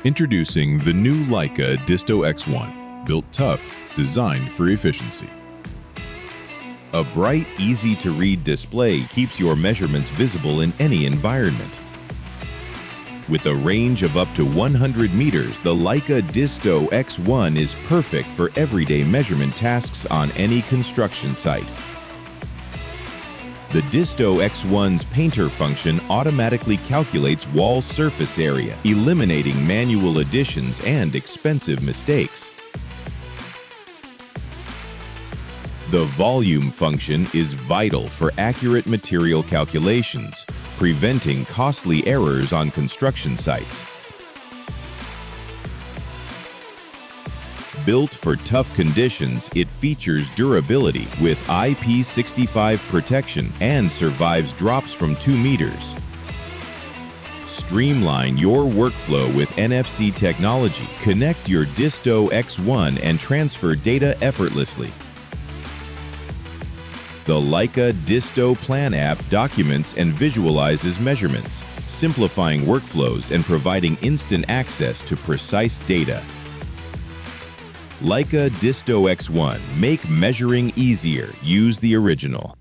Introducing the new Leica DISTO X1, built tough, designed for efficiency. A bright, easy-to-read display keeps your measurements visible in any environment. With a range of up to 100 meters, the Leica DISTO X1 is perfect for everyday measurement tasks on any construction site. The DISTO X1's painter function automatically calculates wall surface area, eliminating manual additions and expensive mistakes. The volume function is vital for accurate material calculations, preventing costly errors on construction sites. Built for tough conditions, it features durability with IP65 protection and survives drops from 2 meters. Streamline your workflow with NFC technology. Connect your DISTO X1 and transfer data effortlessly. The Leica DISTO Plan app documents and visualizes measurements, simplifying workflows and providing instant access to precise data. Leica DISTO X1. Make measuring easier. Use the original.